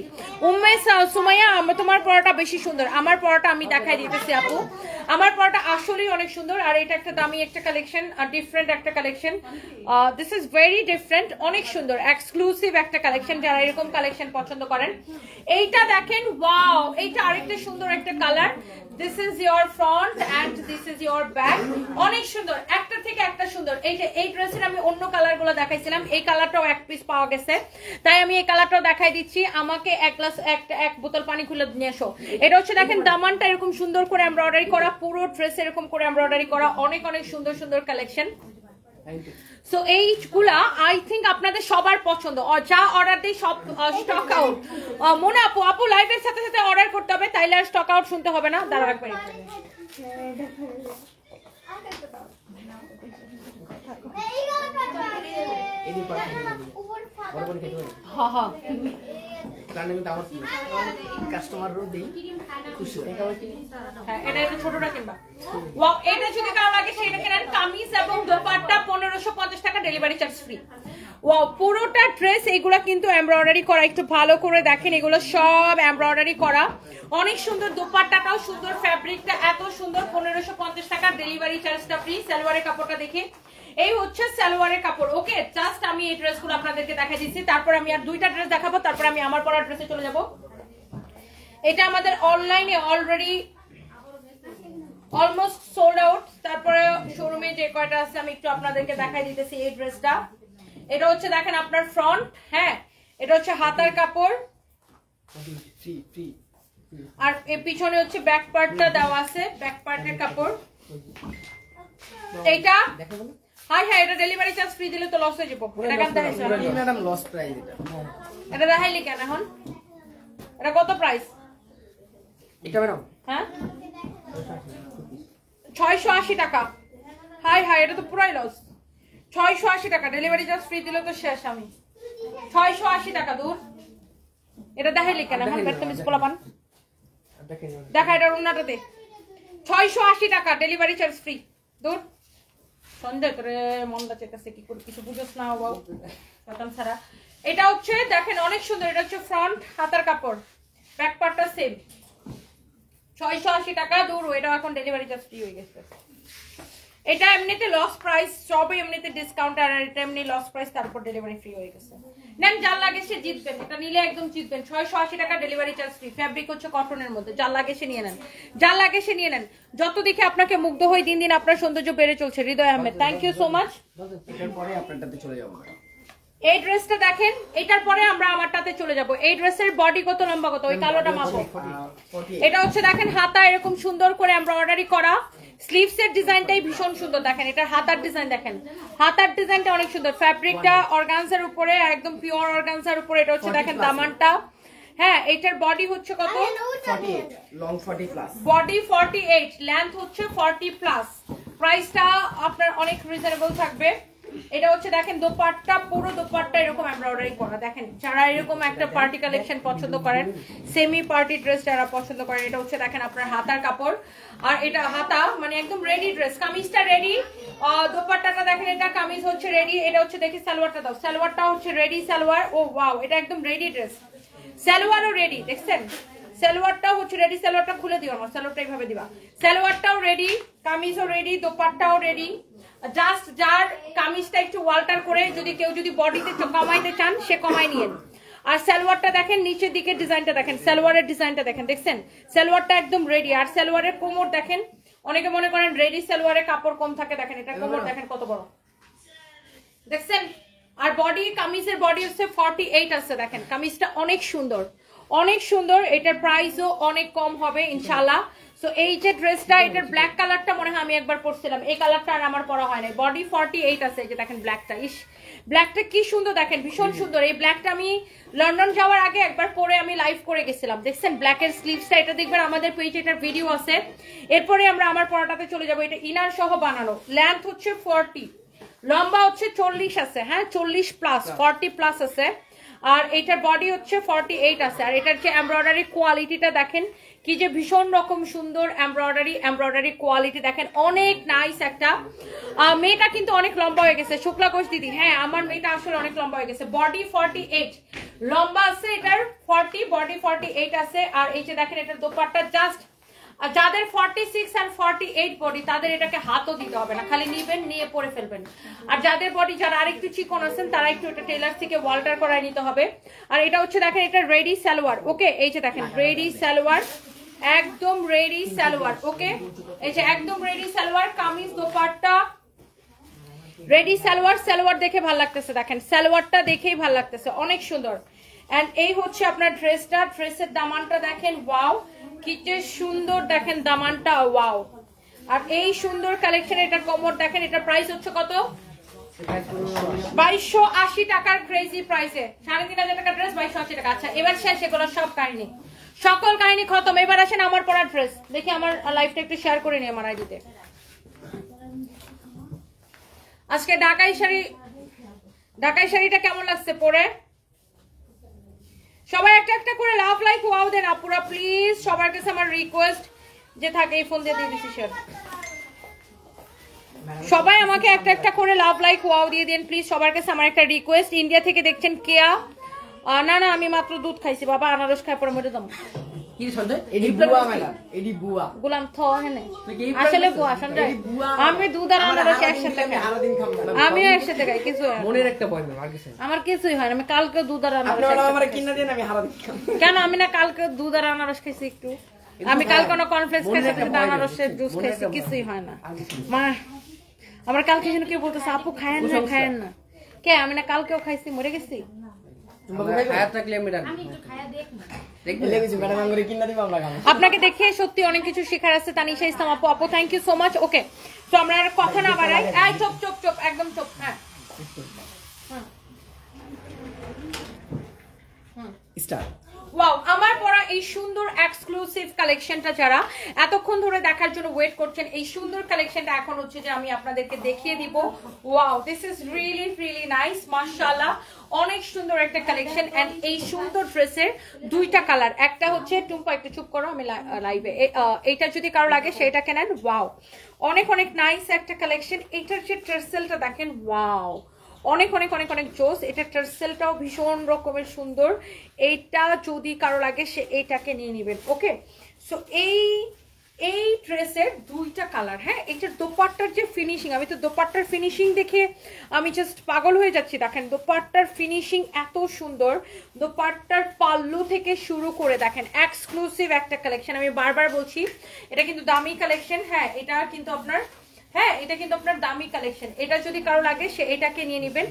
উম্মে সুমাইয়া, তোমার পড়াটা বেশি সুন্দর। আমার পড়াটা আমি দেখাই দিতেছি আপু, আমার পড়াটা আসলেই অনেক সুন্দর। আর এটা একটা দামি একটা কালেকশন, আর ডিফারেন্ট একটা collection. This is very different, অনেক সুন্দর এক্সক্লুসিভ একটা কালেকশন, যারা এরকম কালেকশন পছন্দ করেন। এইটা দেখেন, ওয়াও, এইটা আরেকটা সুন্দর একটা colour. This is your front and this is your back, অনেক সুন্দর, একটা থেকে একটা সুন্দর। এই যে এই ড্রেসের আমি অন্য কালার গুলো দেখাইছিলাম, এই কালারটাও এক পিস পাওয়া গেছে, তাই আমি এই কালারটাও দেখাই দিচ্ছি। আমাকে এক বোতল পানি খুলে নিয়ে এসো। এটা হচ্ছে দেখেন দামানটা এরকম সুন্দর করে এমব্রয়ডারি করা, পুরো ড্রেস এরকম করে এমব্রয়ডারি করা, অনেক অনেক সুন্দর সুন্দর কালেকশন। সো এইগুলা আই থিঙ্ক আপনাদের সবার পছন্দ। যা অর্ডার দিই সব স্টক আউট। মনে আপু লাইভের সাথে সাথে অর্ডার করতে হবে, তাইলে আর স্টক আউট শুনতে হবে না। দাঁড়াও একবার। ছোটটা কিনবা। এটা যদি কারো লাগে সেটা কেনেন। কামিজ এবং দোপাট্টা 1550 টাকা, ডেলিভারি চার্জ ফ্রি। ওয়াও, পুরোটা ড্রেস এগুলা কিন্তু এমব্রয়ডারি করা, একটু ভালো করে দেখেন, এগুলো সব এমব্রয়ডারি করা, অনেক সুন্দর। দোপাট্টাটাও সুন্দর, ফ্যাব্রিকটা এত সুন্দর। 1550 টাকা, ডেলিভারি চার্জটা ফ্রি। সালোয়ারের কাপড়টা দেখি, এই হচ্ছে সালোয়ারের কাপড়। ওকে, জাস্ট আমি এই ড্রেসগুলো আপনাদেরকে দেখা দিচ্ছি, তারপর আমি আর দুইটা ড্রেস দেখাবো, তারপর আমি আমার পরা ড্রেসে চলে যাব। এটা আমাদের অনলাইনে অলরেডি অলমোস্ট সোল্ড আউট। তারপরে শোরুমে যে কয়টা আছে আমি একটু আপনাদেরকে দেখাই দিতেছি। এই ড্রেসটা, এটা হচ্ছে দেখেন আপনার ফ্রন্ট, হ্যাঁ, এটা হচ্ছে হাতার কাপড়, আর এর পিছনে হচ্ছে ব্যাক পার্টটা দেওয়া আছে, ব্যাক পার্টের কাপড়। এইটা হ্যাঁ, এটা ডেলিভারি চার্জ ফ্রি দিলে তো লস হয়ে যাবো। এটা কেন দেখাইছো ম্যাডাম? লস প্রাইস এটা দেখাইলি কেন এখন? এটা কত প্রাইস এটা ম্যাডাম? হ্যাঁ, 680 টাকা। হাই এটা তো পুরাই লস। 680 টাকা, ডেলিভারি চার্জ ফ্রি দিলে তো শেষ। আমি 680 টাকা দূর। এটা দেখাইলি কেন এখন? তুমি স্কুল পান দেখা, এটা রুমনাটাতে 680 টাকা, ডেলিভারি চার্জ ফ্রি। দূর সন্ধ্যা করে মনটা চেকাছে কি করে, কিছু বুঝোস না বাবু ছাড়া। এটা হচ্ছে দেখেন অনেক সুন্দর। এটা হচ্ছে ফ্রন্ট হাতার কাপড়, ব্যাক পার্টটা সেম। 680 টাকা দূর। এটা এখন ডেলিভারি চার্জ ফ্রি হয়ে গেছে। এটা এমনিতে লস প্রাইস, সবই এমনিতে ডিসকাউন্ট, আর এটা এমনি লস প্রাইস, তারপর ডেলিভারি ফ্রি হয়ে গেছে। নেন, যার লাগে সে জিতবেন, এটা নিলে একদম জিতবেন। 680 টাকা, ডেলিভারি চার্জ ফ্রি। ফ্যাব্রিক হচ্ছে কটনের মধ্যে, যার লাগে সে নিয়ে নেন, যার লাগে সে নিয়ে নেন। যত দেখে আপনাকে মুগ্ধ হয়ে দিন দিন আপনার সৌন্দর্য বেড়ে চলছে। Hridoy Ahmed, thank you so much. পরে আপনারটাতে চলে যাবো। এই ড্রেসটা দেখেন, এটার পরে আমরা আমারটাতে চলে যাব। এই ড্রেসের বডি কত, লম্বা কত, ওই কালোটা মাপো। এটা হচ্ছে দেখেন হাতা এরকম সুন্দর করে এমব্রয়ডারি করা, স্লিভস এর ডিজাইনটাই ভীষণ সুন্দর। দেখেন এটা হাতার ডিজাইন, দেখেন হাতার ডিজাইনটা অনেক সুন্দর। ফ্যাব্রিকটা অর্গানজার উপরে, একদম পিওর অর্গানজার উপরে। এটা হচ্ছে দেখেন দামানটা, হ্যাঁ, এটার বডি হচ্ছে কত? 48, লং 40 প্লাস, বডি 48, লেন্থ হচ্ছে 40 প্লাস। প্রাইসটা আপনার অনেক রিজনেবল থাকবে। এটা হচ্ছে দেখেন দোপাট্টা, পুরো দোপাট্টা এরকম এমব্রয়ডারি করা। দেখেন যারা এরকম একটা পার্টি কালেকশন পছন্দ করেন, সেমি পার্টি ড্রেস যারা পছন্দ করেন, এটা হচ্ছে দেখেন আপনার হাতার কাপড়। আর এটা হাতা মানে একদম রেডি ড্রেস, কামিজটা রেডি, দোপাট্টাটা দেখেন, এটা কামিজ হচ্ছে রেডি। এটা হচ্ছে দেখি সালোয়ারটা দাও, সালোয়ারটা হচ্ছে রেডি সালোয়ার। ও ওয়াও, এটা একদম রেডি ড্রেস, সালোয়ারও রেডি, দেখছেন সালোয়ারটাও হচ্ছে রেডি। সালোয়ারটা খুলে দিও আমার, সালোয়ারটা এইভাবে দিবা। সালোয়ারটাও রেডি, কামিজও রেডি, দোপাট্টাও রেডি। জাস্ট যার কামিজটা একটু ওয়াল্টার করে যদি কেউ যদি বডিতে কমাইতে চান সে কমাই নিয়েন। আর সালোয়ারটা দেখেন, নিচের দিকে ডিজাইনটা দেখেন, সালোয়ারের ডিজাইনটা দেখেন, দেখছেন সালোয়ারটা একদম রেডি। আর সালোয়ারের কোমর দেখেন, অনেকে মনে করেন রেডি সালোয়ারে কাপড় কম থাকে, দেখেন এটা কোমর দেখেন কত বড়, দেখছেন। আর বডি, কামিজের বডি হচ্ছে 48 আছে, দেখেন কামিজটা অনেক সুন্দর, অনেক সুন্দর। এটার প্রাইসও অনেক কম হবে ইনশাআল্লাহ। সো এই যে ড্রেসটা, এটার ব্ল্যাক কালারটা মনে হয় আমি একবার পরছিলাম, এই কালারটা আর আমার পরা হয় না। বডি 48 আছে, এই যে দেখেন ব্ল্যাকটা, ইস ব্ল্যাকটা কি সুন্দর দেখেন, ভীষণ সুন্দর। এই ব্ল্যাকটা আমি লন্ডন যাওয়ার আগে একবার পরে আমি লাইভ করে গেছিলাম, দেখছেন ব্ল্যাকের স্লিভসটা। এটা দেখবেন আমাদের পেজে এটার ভিডিও আছে। এরপরে আমরা আমার পরাটাতে চলে যাবো। এটা ইনার সহ বানানো, লেন্থ হচ্ছে 40, লম্বা হচ্ছে 40 আছে, হ্যাঁ 40 প্লাস, 40 প্লাস আছে। আর এটার বডি হচ্ছে 48 আছে। আর এটার যে এমব্রয়ডারি কোয়ালিটিটা দেখেন কি যে ভীষণ রকম সুন্দর এমব্রয়ডারি কোয়ালিটি দেখেন, অনেক নাইস একটা। মেয়েটা কিন্তু অনেক লম্বা হয়ে গেছে, শুক্লা ঘোষ দিদি, হ্যাঁ আমার মেয়েটা আসলে অনেক লম্বা হয়ে গেছে। বডি 48 লম্বা আছে, এটার 40, বডি 48 আছে। আর এই যে দেখেন এটার দোপাট্টা জাস্ট, আর যাদের 46 আর 48 বডি তাদের এটাকে হাতও দিতে হবে না, খালি নিবেন, নিয়ে পরে ফেলবেন। আর যাদের বডি যারা আরেকটু চিকন আছেন তারা একটু এটা টেলার থেকে ওয়াল্টার করায় নিতে হবে। আর এটা হচ্ছে দেখেন এটা রেডি সালোয়ার, ওকে এই যে দেখেন রেডি সালোয়ার, একদম রেডি সালোয়ার, ওকে এই যে একদম রেডি সালোয়ার, কামিজ দোপাট্টা রেডি সালোয়ার। সালোয়ার দেখে ভালো লাগতেছে, দেখেন সালোয়ারটা দেখেই ভালো লাগতেছে, অনেক সুন্দর। এন্ড এই হচ্ছে আপনার ড্রেসটা, ড্রেসের দামানটা দেখেন, ওয়াও কি যে সুন্দর, দেখেন দামানটা ওয়াও। আর এই সুন্দর কালেকশন, এটার কোমর দেখেন, এটার প্রাইস হচ্ছে কত 2280 টাকার ক্রেজি প্রাইসে, 3500 টাকার ড্রেস 2280 টাকা। আচ্ছা এবার শেষ, এগুলো সব কাহিনী, সকল কাহিনী খতম। এবার আসেন আমার পরা ড্রেস, দেখি আমার লাইফটা একটু শেয়ার করে নিই আমার আইডিতে। আজকে ঢাকাই শাড়িটা কেমন লাগছে পরে? সবাই একটা একটা করে লাভ লাইক ওয়াও দেন আপুরা প্লিজ, সবার কাছে আমার রিকোয়েস্ট যে থাকে, এই ফোন দিয়ে দিছি শেয়ার। সবাই আমাকে একটা একটা করে লাভ লাইক ওয়াও দিয়ে দেন প্লিজ, সবার কাছে আমার একটা রিকোয়েস্ট। ইন্ডিয়া থেকে দেখছেন কেয়া, না না আমি মাত্র দুধ খাইছি বাবা, আনারস খাই পরে মরে দাম। কি সঞ্জয়? এডি বুয়া ম্যাডাম, এডি বুয়া গোলাম থ হেনে আসলে বুয়া সঞ্জয়, আমি দুধ আর আনারস একসাথে খাই, আমিও একসাথে খাই, কিছু হয় মনের একটা ভয় আর কিছু আমার কিছুই হয় না। আমি কালকে দুধ আর আনারস, আপনারা আমারে কিনা দেন আমি হারা দিই কেন? আমি না কালকে দুধ আর আনারস খাইছি একটু, আমি কালকে না কনফ্লেক্স খাইছি, কিন্তু আনারসের জুস খাইছি, কিছুই হয় না। মা আমার কালকে যেন কেউ বলতেছে আপু খায়েন না খায়েন না, কে আমি না কালকেও খাইছি, মরে গেছি। আপনাকে দেখে সত্যি অনেক কিছু শেখার আছে তানিশা ইসলাম আপু, আপু থ্যাংক ইউ সো মাচ। ওকে তো আমরা আর কথা না বাড়াই, এই চুপ চুপ চুপ একদম চুপ। হ্যাঁ স্টার্ট। ওয়াও, আমার পরা এই সুন্দর এক্সক্লুসিভ কালেকশনটা যারা এতক্ষণ ধরে দেখার জন্য ওয়েট করছেন, এই সুন্দর কালেকশনটা এখন হচ্ছে যে আমি আপনাদেরকে দেখিয়ে দিব। Wow, this is really really nice, মাশাআল্লাহ অনেক সুন্দর একটা কালেকশন। এন্ড এই সুন্দর ড্রেসের দুইটা কালার, একটা হচ্ছে টুম্পা একটু চুপ করো আমি লাইভে, এইটা যদি কারো লাগে সেটা কেনেন। ওয়াও, অনেক অনেক নাইস একটা কালেকশন। এইটার যে টার্সেলটা দেখেন, ওয়াও অনেক অনেক অনেক অনেক জোস। এটা টার্সেলটাও ভীষণ রকমের সুন্দর, এইটা যদি কারো লাগে সে এইটাকে নিয়ে নেবেন। ওকে সো এই ড্রেসের দুইটা কালার। হ্যাঁ, এটার দোপাট্টার যে ফিনিশিং, আমি তো দোপাট্টার ফিনিশিং দেখে আমি জাস্ট পাগল হয়ে যাচ্ছি। দেখেন দোপাট্টার ফিনিশিং এত সুন্দর, দোপাট্টার পাল্লু থেকে শুরু করে দেখেন এক্সক্লুসিভ একটা কালেকশন। আমি বারবার বলছি এটা কিন্তু দামি কালেকশন। হ্যাঁ এটা কিন্তু আপনার, হ্যাঁ এটা কিন্তু আপনার দামি কালেকশন। এটা যদি কারো লাগে সে এটাকে নিয়ে নেবেন।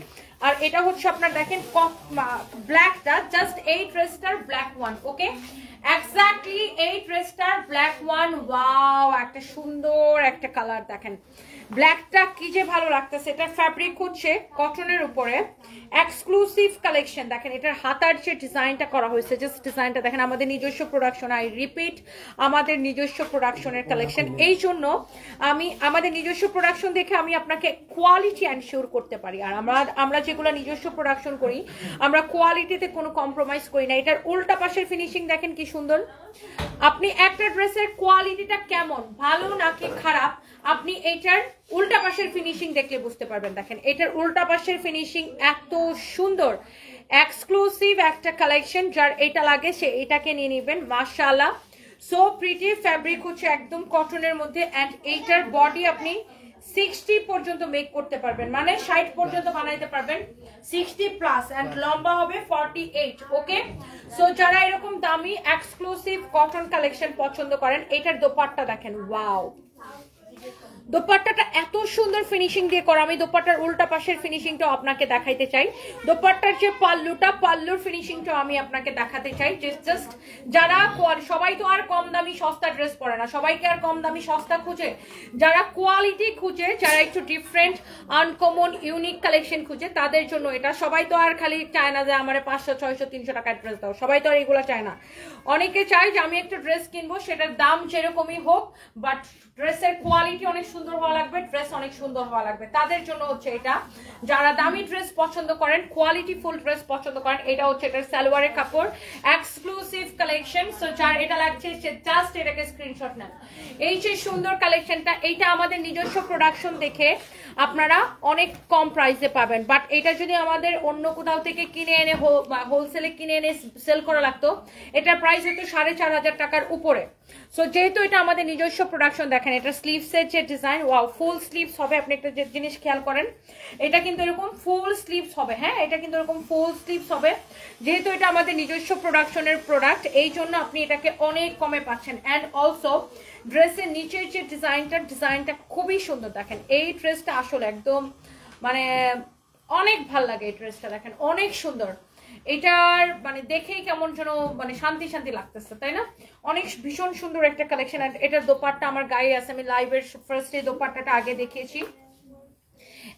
আর এটা হচ্ছে আপনার দেখেন ব্ল্যাকটা, জাস্ট এই ড্রেসটার ব্ল্যাক ওয়ান। ওকে এক্স্যাক্টলি এই ড্রেসটার ব্ল্যাক ওয়ান, ওয়াও একটা সুন্দর একটা কালার দেখেন, ব্ল্যাকটা কি যে ভালো লাগতেছে। এটার ফ্যাব্রিক হচ্ছে কটনের উপরে, এক্সক্লুসিভ কালেকশন। দেখেন এটার হাতার যে ডিজাইনটা করা হয়েছে, জাস্ট ডিজাইনটা দেখেন, আমাদের নিজস্ব প্রোডাকশন, আই রিপিট আমাদের নিজস্ব প্রোডাকশনের কালেকশন। এই জন্য আমি আমাদের নিজস্ব প্রোডাকশন দেখে আমি আপনাকে কোয়ালিটি এনশিওর করতে পারি। আর আমরা যেগুলো নিজস্ব প্রোডাকশন করি আমরা কোয়ালিটিতে কোনো কম্প্রোমাইজ করি না। এটার উল্টা পাশের ফিনিশিং দেখেন কি সুন্দর। আপনি একটা ড্রেসের কোয়ালিটিটা কেমন, ভালো নাকি খারাপ, আপনি এটার উল্টা পাশের ফিনিশিং দেখলে বুঝতে পারবেন। দেখেন এটার উল্টা পাশের ফিনিশিং এত সুন্দর, এক্সক্লুসিভ একটা কালেকশন। যার এটা লাগে সে এটাকে নিয়ে নেবেন, মাশাআল্লাহ সো প্রিটি। ফ্যাব্রিক হচ্ছে একদম কটনের মধ্যে, অ্যান্ড এইটার বডি আপনি 60 পর্যন্ত মেক করতে পারবেন, মানে 60 পর্যন্ত বানাইতে পারবেন, 60 প্লাস, এন্ড লম্বা হবে 48। ওকে, সো যারা এরকম দামি এক্সক্লুসিভ কটন কালেকশন পছন্দ করেন, এটার দোপাট্টা দেখেন, ওয়াও দোপাট্টাটা এত সুন্দর ফিনিশিং দিয়ে করা। আমি দোপাট্টার উল্টা পাশের ফিনিশিংটাও আপনাকে দেখাইতে চাই। দোপাট্টার যে পাল্লুর ফিনিশিংটাও আমি আপনাকে দেখাতে চাই। জাস্ট যারা, সবাই তো আর কম দামি সস্তা ড্রেস পরে না, সবাইকে আর কম দামি সস্তা খুঁজে, যারা কোয়ালিটি খুঁজে, যারা একটু ডিফারেন্ট আনকমন ইউনিক কালেকশন খুঁজে, তাদের জন্য এটা। সবাই তো আর খালি চায় না যে আমার 500 600 300 টাকার ড্রেস দাও, সবাই তো আর এগুলো চায় না। অনেকে চায় যে আমি একটা ড্রেস কিনবো, সেটার দাম যেরকমই হোক, বাট ড্রেসের কোয়ালিটি অনেক সুন্দর হওয়া লাগবে, ড্রেস অনেক সুন্দর হওয়া লাগবে, তাদের জন্য হচ্ছে এটা। যারা দামি ড্রেস পছন্দ করেন, কোয়ালিটি ফুল ড্রেস পছন্দ করেন, এটা হচ্ছে এটার সালোয়ারের কাপড়, এক্সক্লুসিভ কালেকশন। সো যার এটা লাগছে সে জাস্ট এটাকে স্ক্রিনশট নেন। এই যে সুন্দর কালেকশনটা, এইটা আমাদের নিজস্ব প্রোডাকশন দেখে আপনারা অনেক কম প্রাইসে পাবেন, বাট এটা যদি আমাদের অন্য কোথাও থেকে কিনে এনে হোলসেলে কিনে এনে সেল করা লাগতো, এটার প্রাইস হতো 4500 টাকার উপরে। সো যেহেতু এটা আমাদের নিজস্ব প্রোডাকশন, দেখেন এটা স্লিভসের যে ডিজাইন, ওয়াও ফুল স্লিভস হবে। আপনি একটা জিনিস খেয়াল করেন, এটা কিন্তু এরকম ফুল স্লিভস হবে, হ্যাঁ এটা কিন্তু এরকম ফুল স্লিভস হবে। যেহেতু এটা আমাদের নিজস্ব প্রোডাকশনের প্রোডাক্ট, এই জন্য আপনি এটাকে অনেক কমে পাচ্ছেন। অ্যান্ড অলসো ড্রেসের নিচের যে ডিজাইনটা খুবই সুন্দর। দেখেন এই ড্রেসটা আসলে একদম মানে অনেক ভাল লাগে, এই ড্রেসটা দেখেন অনেক সুন্দর। এটার মানে দেখেই কেমন যেন মানে শান্তি শান্তি লাগতেছে, তাই না? অনেক ভীষণ সুন্দর একটা কালেকশন। আর এটার দোপাট্টা আমার গায়ে আছে, আমি লাইভের ফার্স্টে দোপাট্টাটা আগে দেখিয়েছি।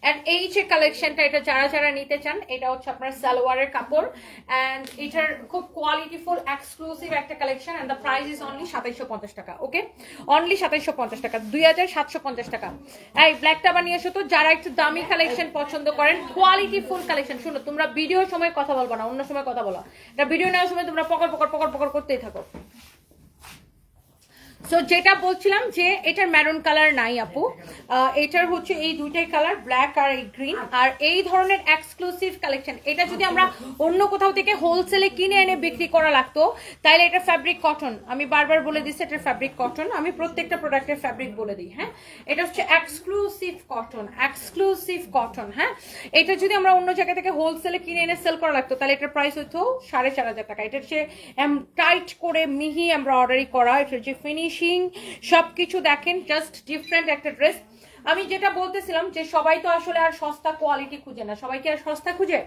এন্ড এই যে কালেকশনটা, এটা যারা নিতে চান, এটা হচ্ছে আপনার সালোয়ারের কাপড়, এন্ড এটার খুব কোয়ালিটিফুল এক্সক্লুসিভ একটা collection. And the price is only 2750 টাকা। ওকে, অনলি 2750 টাকা, 2750 টাকা। এই ব্ল্যাকটা বানিয়ে এসো তো, যারা একটু দামি কালেকশন পছন্দ করেন, কোয়ালিটিফুল কালেকশন। শুনো, তোমরা ভিডিওর সময় কথা বলবো না, অন্য সময় কথা বলো। এটা ভিডিও নেওয়ার সময় তোমরা পকড় করতেই থাকো। সো যেটা বলছিলাম যে এটার ম্যারুন কালার নাই আপু, এটার হচ্ছে এই দুইটাই কালার, ব্ল্যাক আর এই গ্রিন। আর এই ধরনের এক্সক্লুসিভ কালেকশন, এটা যদি আমরা অন্য কোথাও থেকে হোলসেলে কিনে এনে বিক্রি করা লাগতো, তাহলে এটা ফ্যাব্রিক কটন। আমি বারবার বলে দিচ্ছি এটা ফ্যাব্রিক কটন, আমি প্রত্যেকটা প্রোডাক্টের ফ্যাব্রিক বলে দিই। হ্যাঁ, এটা হচ্ছে এক্সক্লুসিভ কটন। হ্যাঁ, এটা যদি আমরা অন্য জায়গা থেকে হোলসেলে কিনে এনে সেল করা লাগতো, তাহলে এটার প্রাইস হতো 4500 টাকা। এটা হচ্ছে টাইট করে মিহি এমব্রয়ডারি করা, এটার যে ফিনিশিং সবকিছু দেখেন, জাস্ট ডিফারেন্ট একটা ড্রেস। আমি যেটা বলতেছিলাম যে সবাই তো আসলে আর সস্তা কোয়ালিটি খুঁজে না, সবাই কি আর সস্তা খুঁজে?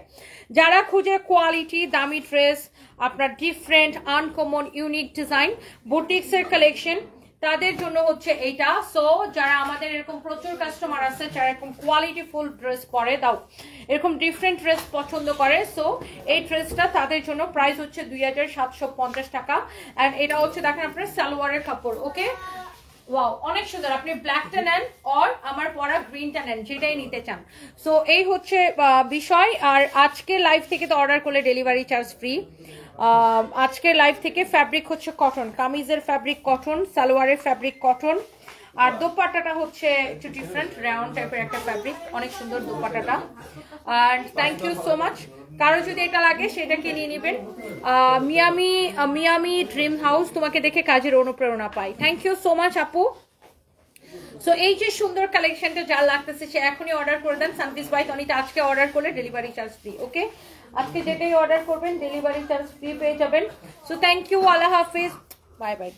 যারা খুঁজে কোয়ালিটি, দামি ড্রেস, আপনার ডিফারেন্ট আনকমন ইউনিক ডিজাইন, বুটিক্সের কালেকশন, তাদের জন্য হচ্ছে এইটা। সো যারা আমাদের এরকম প্রচুর কাস্টমার আছে যারা এরকম কোয়ালিটি ফুল ড্রেস পরে, দাও এরকম ডিফারেন্ট ড্রেস পছন্দ করে, সো এই ড্রেসটা তাদের জন্য প্রাইস হচ্ছে 2750 টাকা। এন্ড এটা হচ্ছে দেখেন আপনার সালোয়ারের কাপড়। ওকে, ওয়াও অনেক সুন্দর। আপনি ব্ল্যাকটা নেন অর আমার পরা গ্রিনটা নেন, যেটাই নিতে চান। সো এই হচ্ছে বিষয়। আর আজকে লাইভ থেকে তো অর্ডার করলে ডেলিভারি চার্জ ফ্রি। আজকের লাইভ থেকে ফ্যাব্রিক হচ্ছে কটন, কামিজের ফ্যাব্রিক কটন, সালোয়ারের ফ্যাব্রিক কটন, আর দোপাট্টাটা হচ্ছে একটু ডিফারেন্ট রাউন্ড টাইপের একটা ফ্যাব্রিক, অনেক সুন্দর দোপাট্টাটা। আর থ্যাংক ইউ সো মাচ। কারো যদি এটা লাগে সেটাকে নিয়ে নেবেন। মিয়ামি ড্রিম হাউস, তোমাকে দেখে কাজের অনুপ্রেরণা পাই। থ্যাংক ইউ সো মাচ আপু। সো এই যে সুন্দর কালেকশনটা যার লাগতেছে সে এখনই অর্ডার করে দেন। সানপিস বাই তনিতে আজকে অর্ডার করলে ডেলিভারি চার্জ ফ্রি। ওকে, আজকে যেটাই অর্ডার করবেন ডেলিভারি চার্জ ফ্রি পেয়ে যাবেন। সো থ্যাংক ইউ, আল্লাহ হাফিজ, বাই বাই।